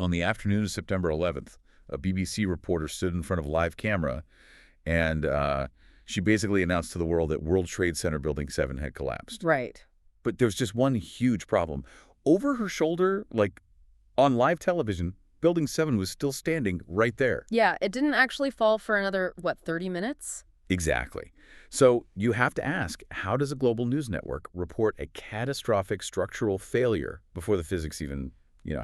On the afternoon of September 11th, a BBC reporter stood in front of a live camera, and she basically announced to the world that World Trade Center Building 7 had collapsed. Right. But there's just one huge problem. Over her shoulder, like on live television, Building 7 was still standing right there. Yeah, it didn't actually fall for another, what, 30 minutes? Exactly. So you have to ask, how does a global news network report a catastrophic structural failure before the physics even,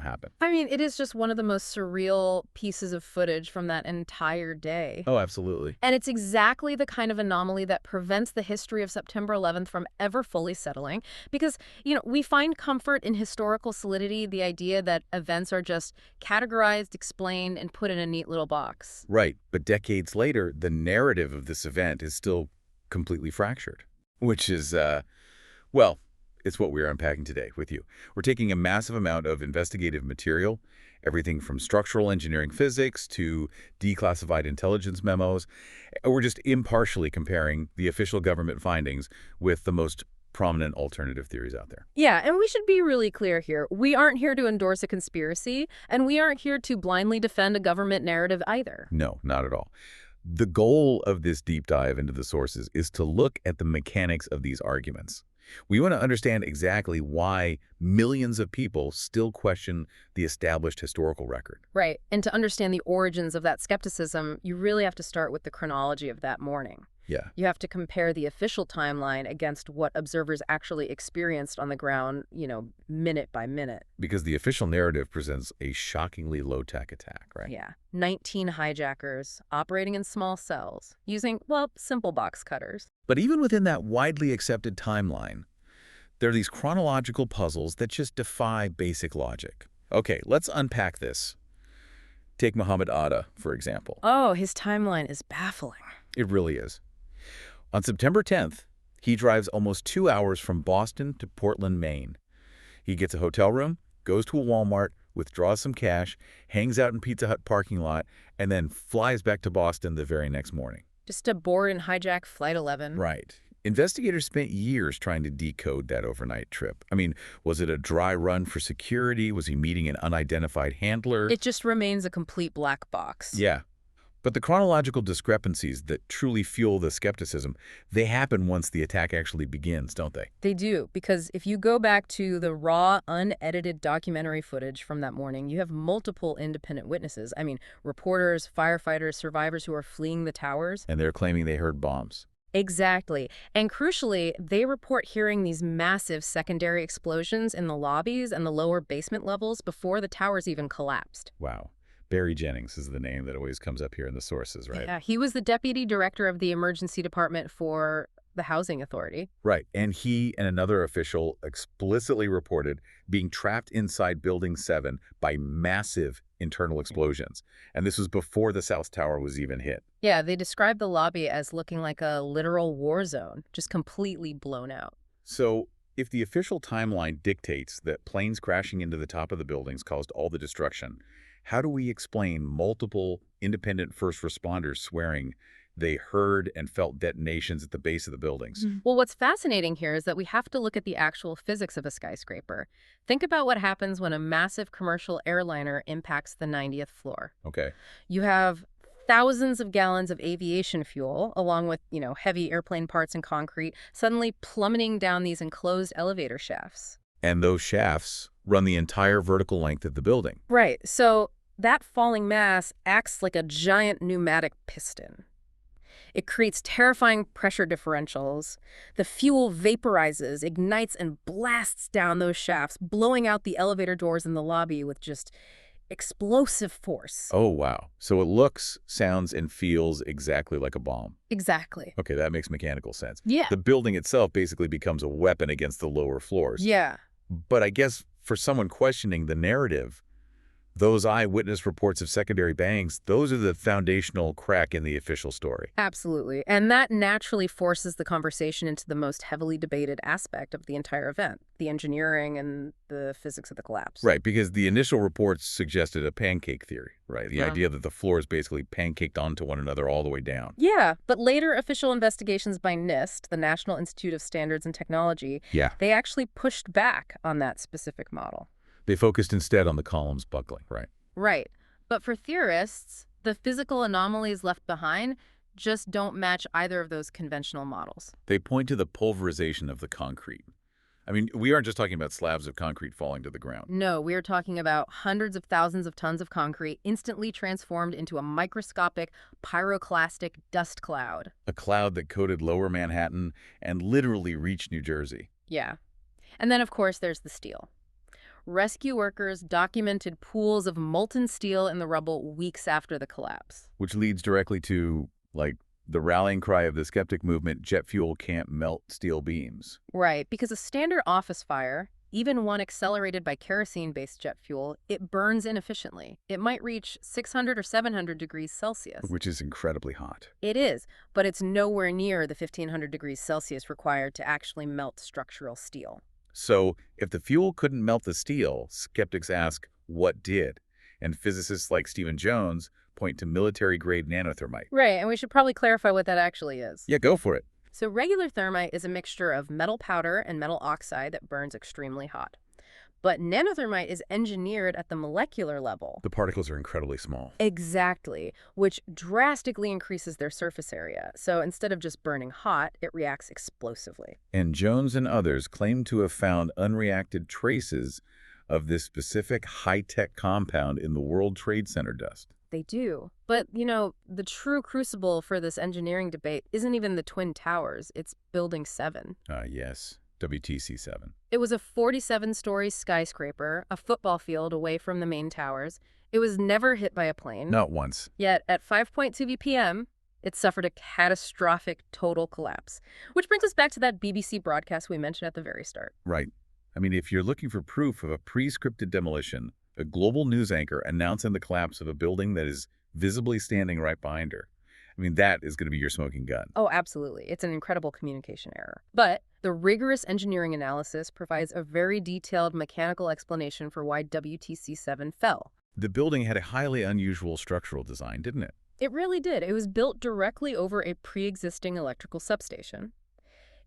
happen? I mean, it is just one of the most surreal pieces of footage from that entire day. Oh, absolutely. And it's exactly the kind of anomaly that prevents the history of September 11th from ever fully settling. Because, we find comfort in historical solidity, the idea that events are just categorized, explained, and put in a neat little box. Right. But decades later, the narrative of this event is still completely fractured, which is, well, it's what we're unpacking today with you. We're taking a massive amount of investigative material, everything from structural engineering physics to declassified intelligence memos. We're just impartially comparing the official government findings with the most prominent alternative theories out there. Yeah, and we should be really clear here. We aren't here to endorse a conspiracy, and we aren't here to blindly defend a government narrative either. No, not at all. The goal of this deep dive into the sources is to look at the mechanics of these arguments. We want to understand exactly why millions of people still question the established historical record. Right, and to understand the origins of that skepticism, you really have to start with the chronology of that morning. Yeah. You have to compare the official timeline against what observers actually experienced on the ground, minute by minute. Because the official narrative presents a shockingly low-tech attack, right? Yeah. 19 hijackers operating in small cells using, well, simple box cutters. But even within that widely accepted timeline, there are these chronological puzzles that just defy basic logic. Okay, let's unpack this. Take Muhammad Atta, for example. Oh, his timeline is baffling. It really is. On September 10th, he drives almost 2 hours from Boston to Portland, Maine. He gets a hotel room, goes to a Walmart, withdraws some cash, hangs out in Pizza Hut parking lot, and then flies back to Boston the very next morning. Just to board and hijack Flight 11. Right. Investigators spent years trying to decode that overnight trip. I mean, was it a dry run for security? Was he meeting an unidentified handler? It just remains a complete black box. Yeah. But the chronological discrepancies that truly fuel the skepticism, they happen once the attack actually begins, don't they? They do, because if you go back to the raw, unedited documentary footage from that morning, you have multiple independent witnesses. I mean, reporters, firefighters, survivors who are fleeing the towers. And they're claiming they heard bombs. Exactly. And crucially, they report hearing these massive secondary explosions in the lobbies and the lower basement levels before the towers even collapsed. Wow. Barry Jennings is the name that always comes up here in the sources, right? Yeah, he was the deputy director of the emergency department for the housing authority. Right. And he and another official explicitly reported being trapped inside Building 7 by massive internal explosions. And this was before the South Tower was even hit. Yeah, they described the lobby as looking like a literal war zone, just completely blown out. So if the official timeline dictates that planes crashing into the top of the buildings caused all the destruction, how do we explain multiple independent first responders swearing they heard and felt detonations at the base of the buildings? Well, what's fascinating here is that we have to look at the actual physics of a skyscraper. Think about what happens when a massive commercial airliner impacts the 90th floor. Okay. You have thousands of gallons of aviation fuel, along with, heavy airplane parts and concrete, suddenly plummeting down these enclosed elevator shafts. And those shafts run the entire vertical length of the building. Right. So that falling mass acts like a giant pneumatic piston. It creates terrifying pressure differentials. The fuel vaporizes, ignites, and blasts down those shafts, blowing out the elevator doors in the lobby with just explosive force. Oh, wow. So it looks, sounds, and feels exactly like a bomb. Exactly. Okay, that makes mechanical sense. Yeah. The building itself basically becomes a weapon against the lower floors. Yeah. But I guess for someone questioning the narrative, those eyewitness reports of secondary bangs, those are the foundational crack in the official story. Absolutely. And that naturally forces the conversation into the most heavily debated aspect of the entire event, the engineering and the physics of the collapse. Right, because the initial reports suggested a pancake theory, right? The idea that the floors basically pancaked onto one another all the way down. Yeah, but later official investigations by NIST, the National Institute of Standards and Technology, they actually pushed back on that specific model. They focused instead on the columns buckling, right? Right. But for theorists, the physical anomalies left behind just don't match either of those conventional models. They point to the pulverization of the concrete. I mean, we aren't just talking about slabs of concrete falling to the ground. No, we're talking about hundreds of thousands of tons of concrete instantly transformed into a microscopic pyroclastic dust cloud. A cloud that coated lower Manhattan and literally reached New Jersey. Yeah. And then, of course, there's the steel. Rescue workers documented pools of molten steel in the rubble weeks after the collapse. Which leads directly to, like, the rallying cry of the skeptic movement, jet fuel can't melt steel beams. Right, because a standard office fire, even one accelerated by kerosene-based jet fuel, it burns inefficiently. It might reach 600 or 700 degrees Celsius. Which is incredibly hot. It is, but it's nowhere near the 1500 degrees Celsius required to actually melt structural steel. So, if the fuel couldn't melt the steel, skeptics ask, what did? And physicists like Stephen Jones point to military-grade nanothermite. Right, and we should probably clarify what that actually is. Yeah, go for it. So regular thermite is a mixture of metal powder and metal oxide that burns extremely hot. But nanothermite is engineered at the molecular level. The particles are incredibly small. Exactly, which drastically increases their surface area. So instead of just burning hot, it reacts explosively. And Jones and others claim to have found unreacted traces of this specific high-tech compound in the World Trade Center dust. They do. But, the true crucible for this engineering debate isn't even the Twin Towers. It's Building 7. Yes, WTC-7. It was a 47-story skyscraper, a football field away from the main towers. It was never hit by a plane. Not once. Yet, at 5.2 BPM, it suffered a catastrophic total collapse. Which brings us back to that BBC broadcast we mentioned at the very start. Right. I mean, if you're looking for proof of a pre-scripted demolition, a global news anchor announcing the collapse of a building that is visibly standing right behind her, I mean, that is going to be your smoking gun. Oh, absolutely. It's an incredible communication error. But the rigorous engineering analysis provides a very detailed mechanical explanation for why WTC-7 fell. The building had a highly unusual structural design, didn't it? It really did. It was built directly over a pre-existing electrical substation.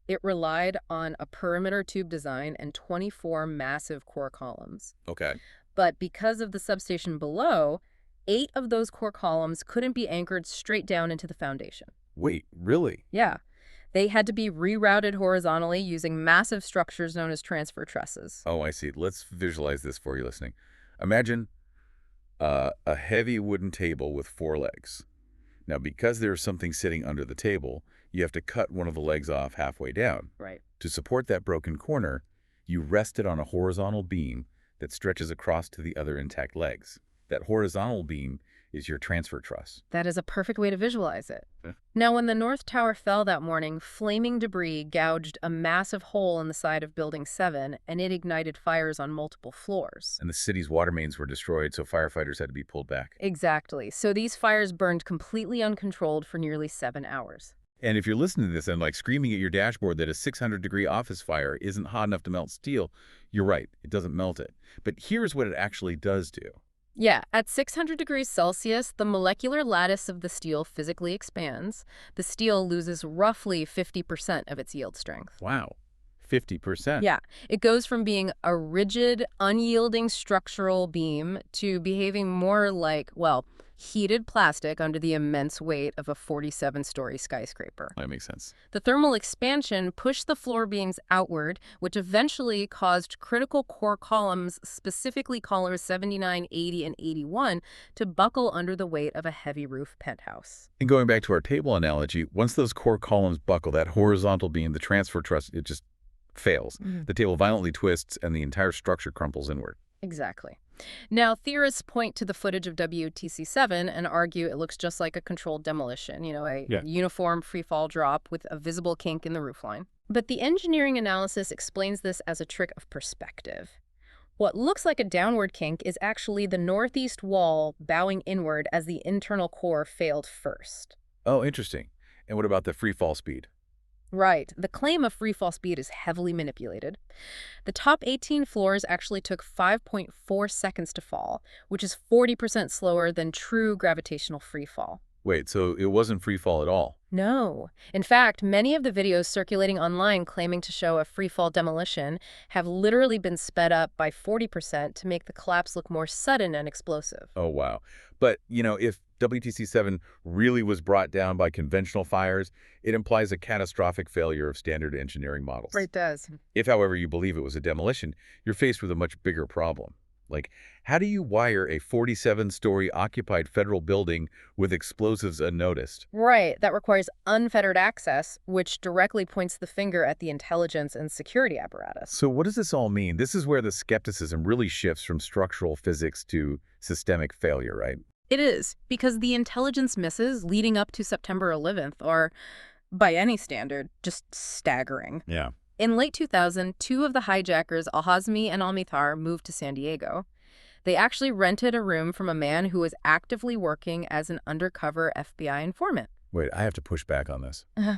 It relied on a perimeter tube design and 24 massive core columns. Okay. But because of the substation below, 8 of those core columns couldn't be anchored straight down into the foundation. Wait, really? Yeah. They had to be rerouted horizontally using massive structures known as transfer trusses. Oh, I see. Let's visualize this for you listening. Imagine a heavy wooden table with 4 legs. Now, because there's something sitting under the table, you have to cut one of the legs off halfway down. Right. To support that broken corner, you rest it on a horizontal beam that stretches across to the other intact legs. That horizontal beam is your transfer truss. That is a perfect way to visualize it. Yeah. Now, when the North Tower fell that morning, flaming debris gouged a massive hole in the side of Building 7, and it ignited fires on multiple floors. And the city's water mains were destroyed, so firefighters had to be pulled back. Exactly. So these fires burned completely uncontrolled for nearly 7 hours. And if you're listening to this and screaming at your dashboard that a 600-degree office fire isn't hot enough to melt steel, you're right, it doesn't melt it. But here's what it actually does do. Yeah, at 600 degrees Celsius, the molecular lattice of the steel physically expands. The steel loses roughly 50% of its yield strength. Wow, 50%. Yeah, it goes from being a rigid, unyielding structural beam to behaving more like, heated plastic under the immense weight of a 47-story skyscraper. That makes sense. The thermal expansion pushed the floor beams outward, which eventually caused critical core columns, specifically columns 79, 80, and 81, to buckle under the weight of a heavy roof penthouse. And going back to our table analogy, once those core columns buckle, that horizontal beam, the transfer truss, it just fails. The table violently twists and the entire structure crumples inward. Exactly. Now, theorists point to the footage of WTC-7 and argue it looks just like a controlled demolition, a uniform free-fall drop with a visible kink in the roofline. But the engineering analysis explains this as a trick of perspective. What looks like a downward kink is actually the northeast wall bowing inward as the internal core failed first. Oh, interesting. And what about the free fall speed? Right. The claim of free fall speed is heavily manipulated. The top 18 floors actually took 5.4 seconds to fall, which is 40% slower than true gravitational free fall. Wait, so it wasn't free fall at all? No. In fact, many of the videos circulating online claiming to show a free-fall demolition have literally been sped up by 40% to make the collapse look more sudden and explosive. Oh, wow. But, if WTC-7 really was brought down by conventional fires, it implies a catastrophic failure of standard engineering models. Right, does. If, however, you believe it was a demolition, you're faced with a much bigger problem. Like, how do you wire a 47-story occupied federal building with explosives unnoticed? Right, that requires unfettered access, which directly points the finger at the intelligence and security apparatus. So what does this all mean? This is where the skepticism really shifts from structural physics to systemic failure, right? It is, because the intelligence misses leading up to September 11th are, by any standard, just staggering. Yeah. In late 2000, two of the hijackers, Al-Hazmi and Al-Mithar, moved to San Diego. They actually rented a room from a man who was actively working as an undercover FBI informant. Wait, I have to push back on this. Uh,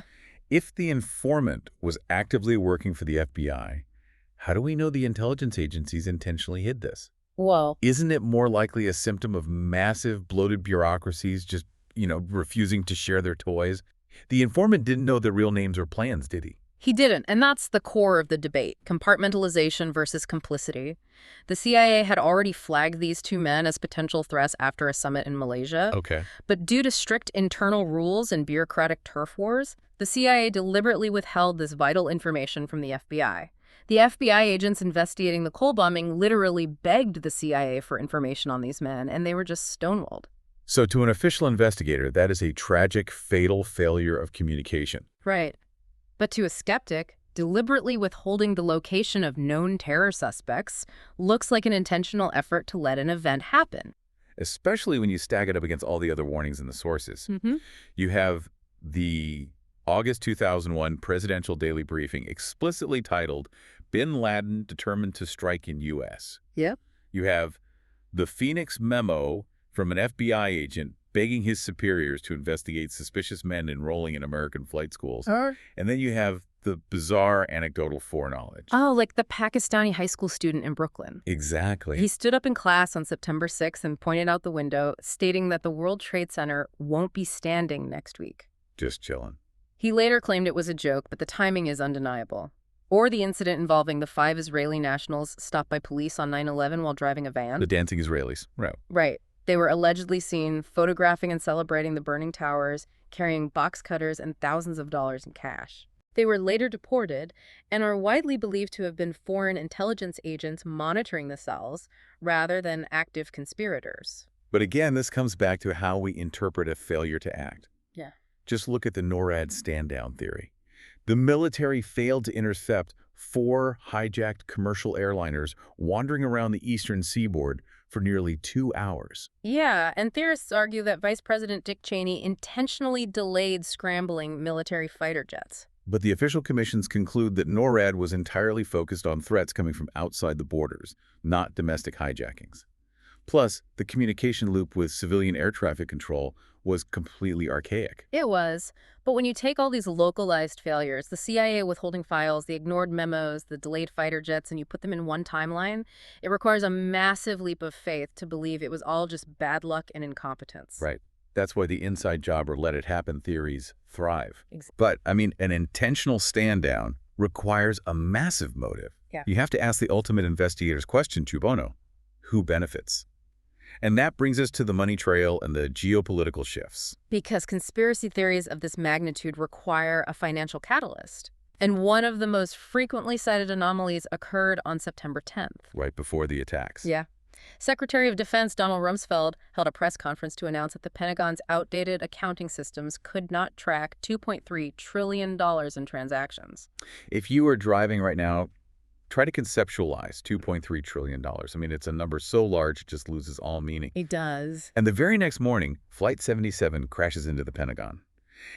If the informant was actively working for the FBI, how do we know the intelligence agencies intentionally hid this? Well, Isn't it more likely a symptom of massive bloated bureaucracies just, refusing to share their toys? The informant didn't know their real names or plans, did he? he didn't, and that's the core of the debate, compartmentalization versus complicity. The CIA had already flagged these two men as potential threats after a summit in Malaysia, Okay. but due to strict internal rules and bureaucratic turf wars, the CIA deliberately withheld this vital information from the FBI. The FBI agents investigating the coal bombing literally begged the CIA for information on these men, and they were just stonewalled. So to an official investigator, that is a tragic, fatal failure of communication. Right. But to a skeptic, deliberately withholding the location of known terror suspects looks like an intentional effort to let an event happen. Especially when you stack it up against all the other warnings in the sources. You have the August 2001 presidential daily briefing explicitly titled, Bin Laden Determined to Strike in U.S. Yep. You have the Phoenix memo from an FBI agent begging his superiors to investigate suspicious men enrolling in American flight schools. And then you have the bizarre anecdotal foreknowledge. Oh, like the Pakistani high school student in Brooklyn. Exactly. He stood up in class on September 6th and pointed out the window, stating that the World Trade Center won't be standing next week. Just chilling. He later claimed it was a joke, but the timing is undeniable. Or the incident involving the 5 Israeli nationals stopped by police on 9/11 while driving a van. The dancing Israelis. Right. Right. They were allegedly seen photographing and celebrating the burning towers, carrying box cutters and thousands of dollars in cash. They were later deported and are widely believed to have been foreign intelligence agents monitoring the cells rather than active conspirators. But again, this comes back to how we interpret a failure to act. Yeah. Just look at the NORAD stand-down theory. The military failed to intercept 4 hijacked commercial airliners wandering around the eastern seaboard for nearly 2 hours. Yeah, and theorists argue that Vice President Dick Cheney intentionally delayed scrambling military fighter jets. But the official commissions conclude that NORAD was entirely focused on threats coming from outside the borders, not domestic hijackings. Plus, the communication loop with civilian air traffic control was completely archaic. It was. But when you take all these localized failures, the CIA withholding files, the ignored memos, the delayed fighter jets, and you put them in one timeline, it requires a massive leap of faith to believe it was all just bad luck and incompetence. Right. That's why the inside job or let it happen theories thrive. Exactly. But, an intentional stand down requires a massive motive. Yeah. You have to ask the ultimate investigator's question, Chubono. Who benefits? And that brings us to the money trail and the geopolitical shifts. Because conspiracy theories of this magnitude require a financial catalyst. And one of the most frequently cited anomalies occurred on September 10th. Right before the attacks. Yeah. Secretary of Defense Donald Rumsfeld held a press conference to announce that the Pentagon's outdated accounting systems could not track $2.3 trillion in transactions. If you are driving right now, try to conceptualize $2.3 trillion. It's a number so large it just loses all meaning. It does. And the very next morning, Flight 77 crashes into the Pentagon.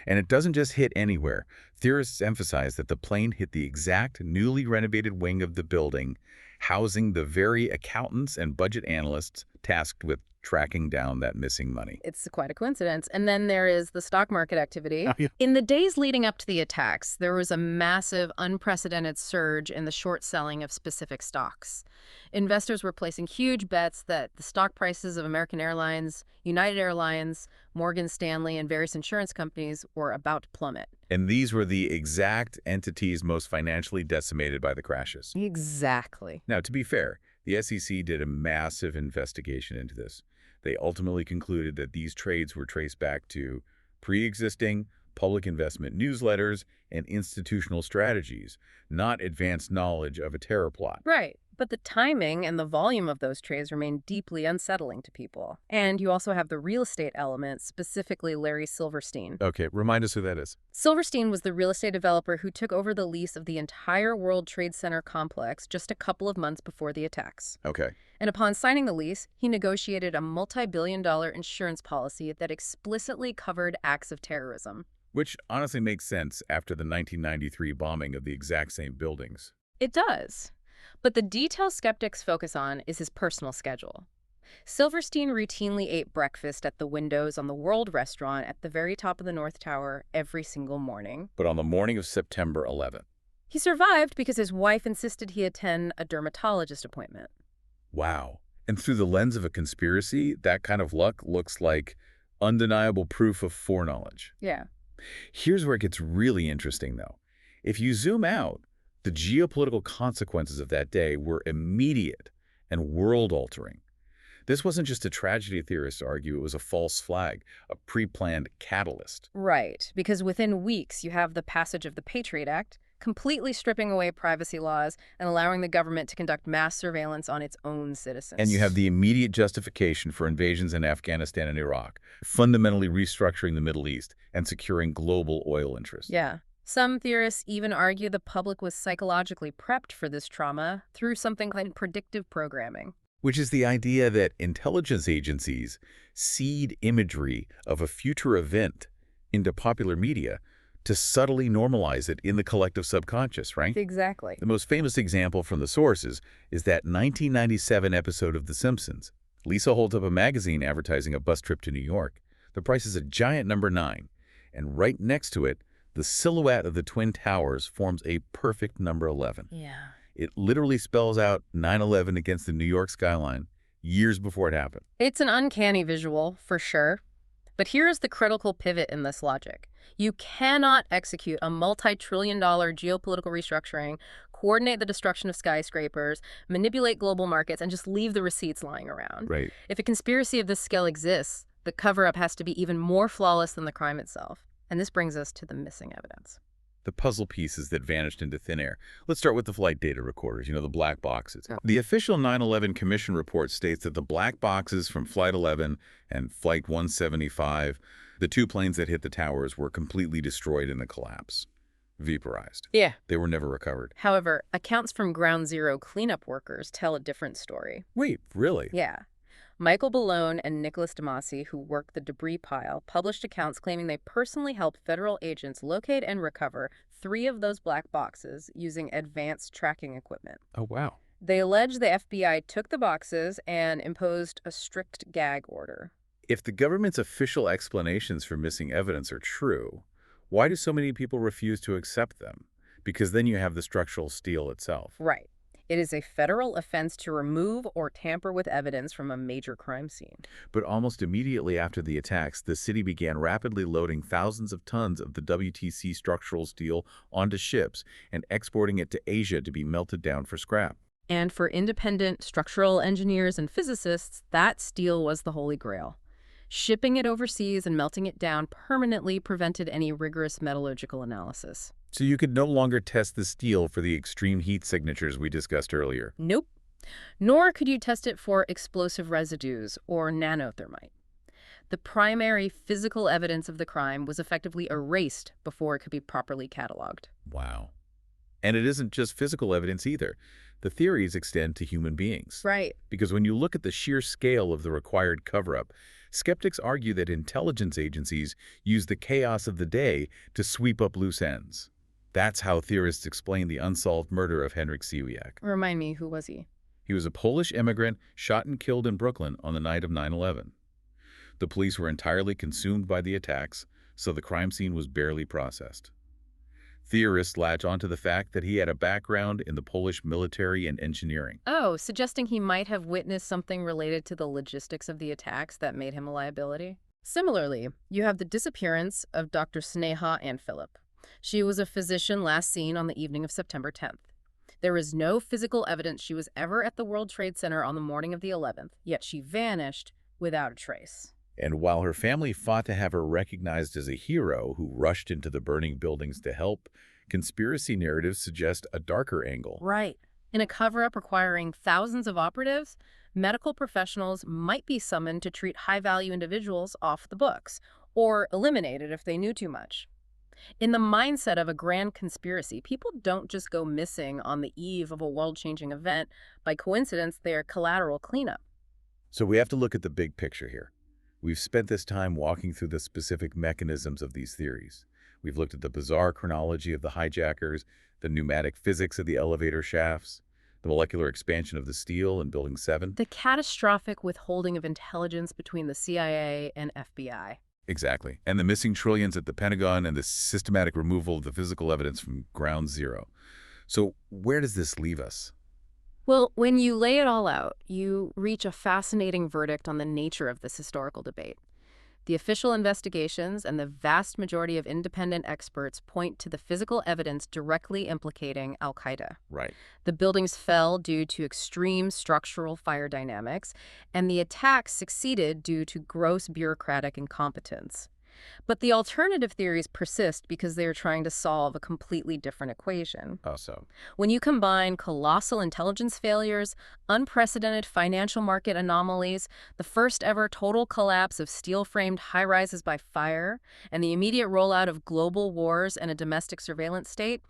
And it doesn't just hit anywhere. Theorists emphasize that the plane hit the exact newly renovated wing of the building, housing the very accountants and budget analysts tasked with tracking down that missing money. It's quite a coincidence. And then there is the stock market activity. Oh, yeah. In the days leading up to the attacks, there was a massive, unprecedented surge in the short selling of specific stocks. Investors were placing huge bets that the stock prices of American Airlines, United Airlines, Morgan Stanley, and various insurance companies were about to plummet. And these were the exact entities most financially decimated by the crashes. Exactly. Now, to be fair, the SEC did a massive investigation into this. They ultimately concluded that these trades were traced back to pre-existing public investment newsletters and institutional strategies, not advanced knowledge of a terror plot. Right. But the timing and the volume of those trades remain deeply unsettling to people. And you also have the real estate element, specifically Larry Silverstein. Okay, remind us who that is. Silverstein was the real estate developer who took over the lease of the entire World Trade Center complex just a couple of months before the attacks. Okay. And upon signing the lease, he negotiated a multi-billion-dollar insurance policy that explicitly covered acts of terrorism. Which honestly makes sense after the 1993 bombing of the exact same buildings. It does. But the detail skeptics focus on is his personal schedule. Silverstein routinely ate breakfast at the windows on the World Restaurant at the very top of the North Tower every single morning. But on the morning of September 11th. He survived because his wife insisted he attend a dermatologist appointment. Wow. And through the lens of a conspiracy, that kind of luck looks like undeniable proof of foreknowledge. Yeah. Here's where it gets really interesting, though. If you zoom out, the geopolitical consequences of that day were immediate and world-altering. This wasn't just a tragedy, theorists argue. It was a false flag, a pre-planned catalyst. Right, because within weeks you have the passage of the Patriot Act, completely stripping away privacy laws and allowing the government to conduct mass surveillance on its own citizens. And you have the immediate justification for invasions in Afghanistan and Iraq, fundamentally restructuring the Middle East and securing global oil interests. Yeah. Some theorists even argue the public was psychologically prepped for this trauma through something like predictive programming. Which is the idea that intelligence agencies seed imagery of a future event into popular media to subtly normalize it in the collective subconscious, right? Exactly. The most famous example from the sources is that 1997 episode of The Simpsons. Lisa holds up a magazine advertising a bus trip to New York. The price is a giant number 9, and right next to it, the silhouette of the Twin Towers forms a perfect number 11. Yeah. It literally spells out 9/11 against the New York skyline years before it happened. It's an uncanny visual, for sure. But here's the critical pivot in this logic. You cannot execute a multi-trillion-dollar geopolitical restructuring, coordinate the destruction of skyscrapers, manipulate global markets, and just leave the receipts lying around. Right. If a conspiracy of this scale exists, the cover-up has to be even more flawless than the crime itself. And this brings us to the missing evidence. The puzzle pieces that vanished into thin air. Let's start with the flight data recorders, the black boxes. Yeah. The official 9/11 Commission report states that the black boxes from Flight 11 and Flight 175, the two planes that hit the towers, were completely destroyed in the collapse. Vaporized. Yeah. They were never recovered. However, accounts from Ground Zero cleanup workers tell a different story. Wait, really? Yeah. Michael Ballone and Nicholas DeMasi, who worked the debris pile, published accounts claiming they personally helped federal agents locate and recover 3 of those black boxes using advanced tracking equipment. Oh, wow. They allege the FBI took the boxes and imposed a strict gag order. If the government's official explanations for missing evidence are true, why do so many people refuse to accept them? Because then you have the structural steel itself. Right. It is a federal offense to remove or tamper with evidence from a major crime scene. But almost immediately after the attacks, the city began rapidly loading thousands of tons of the WTC structural steel onto ships and exporting it to Asia to be melted down for scrap. And for independent structural engineers and physicists, that steel was the holy grail. Shipping it overseas and melting it down permanently prevented any rigorous metallurgical analysis. So you could no longer test the steel for the extreme heat signatures we discussed earlier. Nope. Nor could you test it for explosive residues or nanothermite. The primary physical evidence of the crime was effectively erased before it could be properly cataloged. Wow. And it isn't just physical evidence either. The theories extend to human beings. Right. Because when you look at the sheer scale of the required cover-up, skeptics argue that intelligence agencies use the chaos of the day to sweep up loose ends. That's how theorists explain the unsolved murder of Henryk Siwiak. Remind me, who was he? He was a Polish immigrant shot and killed in Brooklyn on the night of 9/11. The police were entirely consumed by the attacks, so the crime scene was barely processed. Theorists latch onto the fact that he had a background in the Polish military and engineering. Oh, suggesting he might have witnessed something related to the logistics of the attacks that made him a liability. Similarly, you have the disappearance of Dr. Sneha and Philip. She was a physician last seen on the evening of September 10th. There is no physical evidence she was ever at the World Trade Center on the morning of the 11th, yet she vanished without a trace. And while her family fought to have her recognized as a hero who rushed into the burning buildings to help, conspiracy narratives suggest a darker angle. Right. In a cover-up requiring thousands of operatives, medical professionals might be summoned to treat high-value individuals off the books, or eliminated if they knew too much. In the mindset of a grand conspiracy, people don't just go missing on the eve of a world-changing event. By coincidence, they are collateral cleanup. So we have to look at the big picture here. We've spent this time walking through the specific mechanisms of these theories. We've looked at the bizarre chronology of the hijackers, the pneumatic physics of the elevator shafts, the molecular expansion of the steel in Building 7. The catastrophic withholding of intelligence between the CIA and FBI. Exactly. And the missing trillions at the Pentagon and the systematic removal of the physical evidence from ground zero. So where does this leave us? Well, when you lay it all out, you reach a fascinating verdict on the nature of this historical debate. The official investigations and the vast majority of independent experts point to the physical evidence directly implicating al-Qaeda. Right. The buildings fell due to extreme structural fire dynamics, and the attacks succeeded due to gross bureaucratic incompetence. But the alternative theories persist because they are trying to solve a completely different equation. Oh, so. When you combine colossal intelligence failures, unprecedented financial market anomalies, the first ever total collapse of steel-framed high-rises by fire, and the immediate rollout of global wars and a domestic surveillance state,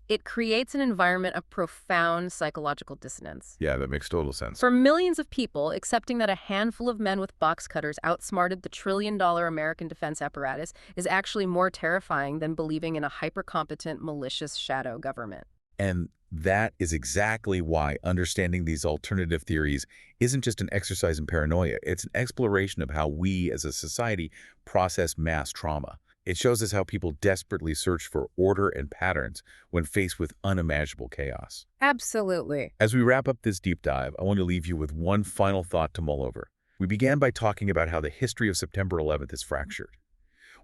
it creates an environment of profound psychological dissonance. Yeah, that makes total sense. For millions of people, accepting that a handful of men with box cutters outsmarted the trillion-dollar American defense apparatus is actually more terrifying than believing in a hyper-competent, malicious shadow government. And that is exactly why understanding these alternative theories isn't just an exercise in paranoia. It's an exploration of how we as a society process mass trauma. It shows us how people desperately search for order and patterns when faced with unimaginable chaos. Absolutely. As we wrap up this deep dive, I want to leave you with one final thought to mull over. We began by talking about how the history of September 11th is fractured.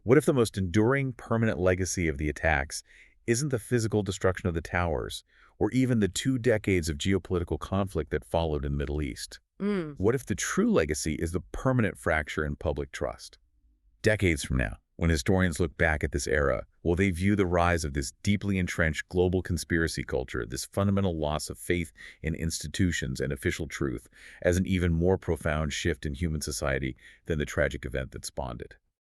What if the most enduring, permanent legacy of the attacks isn't the physical destruction of the towers, or even the 2 decades of geopolitical conflict that followed in the Middle East? What if the true legacy is the permanent fracture in public trust? Decades from now, when historians look back at this era, will they view the rise of this deeply entrenched global conspiracy culture, this fundamental loss of faith in institutions and official truth, as an even more profound shift in human society than the tragic event that spawned it?